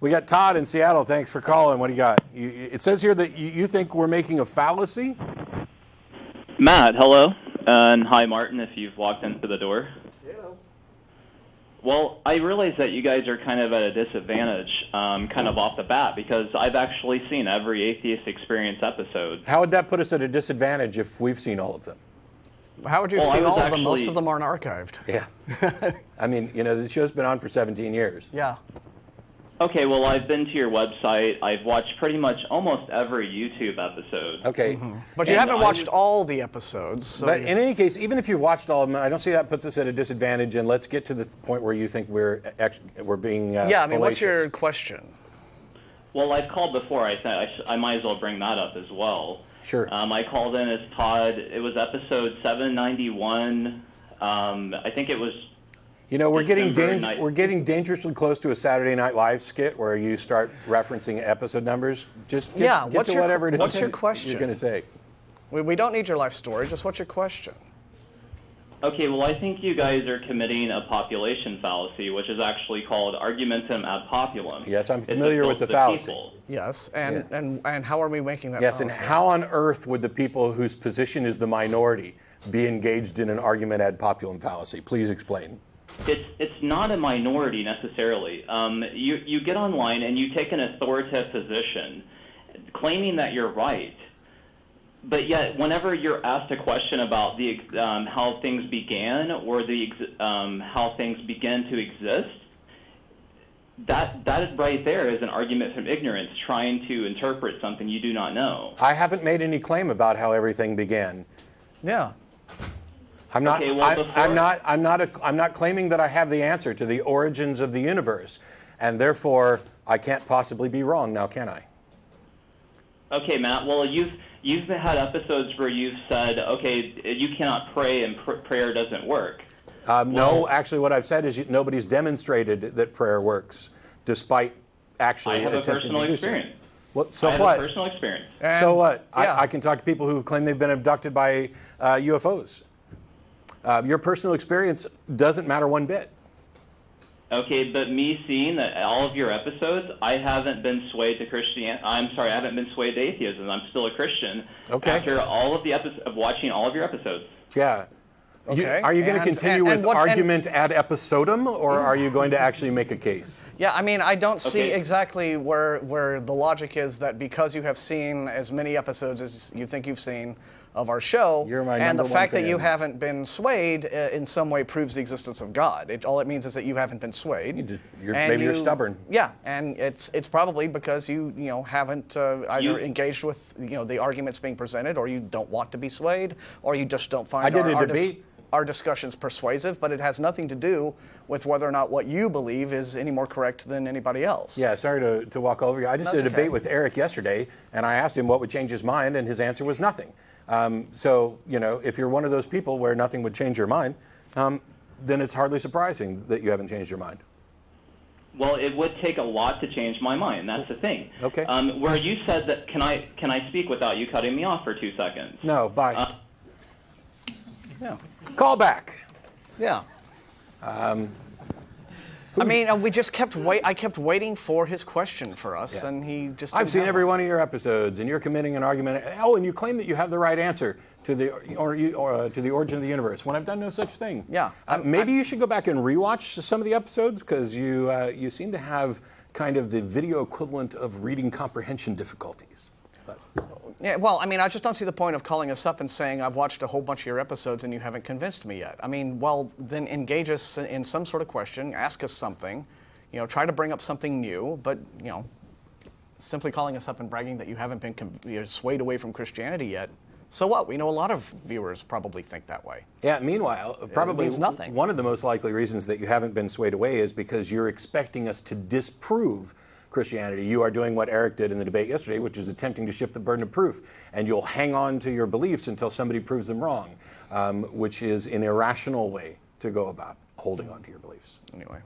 We got Todd in Seattle. Thanks for calling. What do you got? It says here that you think we're making a fallacy? Matt, hello. And hi, Martin, if you've walked into the door. Hello. Well, I realize that you guys are kind of at a disadvantage, kind of off the bat, because I've actually seen every Atheist Experience episode. How would that put us at a disadvantage if we've seen all of them? How would you have seen all of them? Most of them aren't archived. Yeah. I mean, the show's been on for 17 years. Yeah. Okay, well, I've been to your website. I've watched pretty much almost every YouTube episode. Okay. Mm-hmm. But you haven't watched all the episodes. So but in any case, even if you've watched all of them, I don't see that puts us at a disadvantage, and let's get to the point where you think we're being yeah, I mean, what's fallacious. your question? Well, I've called before. I thought I might as well bring that up as well. Sure. I called in as Todd. It was episode 791. I think it was... we're getting dangerously close to a Saturday Night Live skit where you start referencing episode numbers. Just get to whatever it is. What's your question? You're going to say. We don't need your life story. Just what's your question? Okay, well, I think you guys are committing a population fallacy, which is actually called Argumentum Ad-Populum. Yes, I'm familiar with the fallacy. People. Yes, and how are we making that Yes, fallacy? and how on earth would the people whose position is the minority be engaged in an argument ad populum fallacy? Please explain. It's not a minority necessarily. You get online and you take an authoritative position claiming that you're right, but yet whenever you're asked a question about the how things began or how things began to exist, that right there is an argument from ignorance, trying to interpret something you do not know. I haven't made any claim about how everything began. Yeah. I'm not claiming that I have the answer to the origins of the universe, and therefore I can't possibly be wrong now, can I? Okay, Matt. Well, you've had episodes where you've said, okay, you cannot pray and prayer doesn't work. No, actually, what I've said is nobody's demonstrated that prayer works, despite actually attempting to do so. I have a personal experience. Well, so what? I have a personal experience. So what? Yeah. I can talk to people who claim they've been abducted by UFOs. Your personal experience doesn't matter one bit. Okay, but me seeing that all of your episodes, I haven't been swayed to Christianity. I'm sorry, I haven't been swayed to atheism. I'm still a Christian. Okay. After all of the of watching all of your episodes. Yeah. Okay. Are you going to continue with argument ad episodum, or are you going to actually make a case? Yeah, I mean, I don't see exactly where the logic is that because you have seen as many episodes as you think you've seen of our show, and the fact that you haven't been swayed in some way proves the existence of God. All it means is that you haven't been swayed. Maybe you're stubborn. Yeah, and it's probably because you haven't either engaged with the arguments being presented, or you don't want to be swayed, or you just don't find our discussions persuasive. But it has nothing to do with whether or not what you believe is any more correct than anybody else. Yeah, sorry to walk over you. I just did a debate with Eric yesterday, and I asked him what would change his mind, and his answer was nothing. So, if you're one of those people where nothing would change your mind, then it's hardly surprising that you haven't changed your mind. Well, it would take a lot to change my mind. That's the thing. Okay. Where you said that, can I speak without you cutting me off for 2 seconds? No, bye. Yeah. Call back. Yeah. I mean, we just I kept waiting for his question for us, and he just. I've seen every one of your episodes, and you're committing an argument. Oh, and you claim that you have the right answer to the origin of the universe, when I've done no such thing. Yeah. Maybe you should go back and rewatch some of the episodes, because you seem to have kind of the video equivalent of reading comprehension difficulties. But. Yeah, well, I mean, I just don't see the point of calling us up and saying, I've watched a whole bunch of your episodes and you haven't convinced me yet. I mean, well, then engage us in some sort of question, ask us something, try to bring up something new, but, simply calling us up and bragging that you haven't been swayed away from Christianity yet, so what? We know a lot of viewers probably think that way. Yeah, meanwhile, probably means nothing. One of the most likely reasons that you haven't been swayed away is because you're expecting us to disprove Christianity. You are doing what Eric did in the debate yesterday, which is attempting to shift the burden of proof. And you'll hang on to your beliefs until somebody proves them wrong, which is an irrational way to go about holding on to your beliefs. Anyway.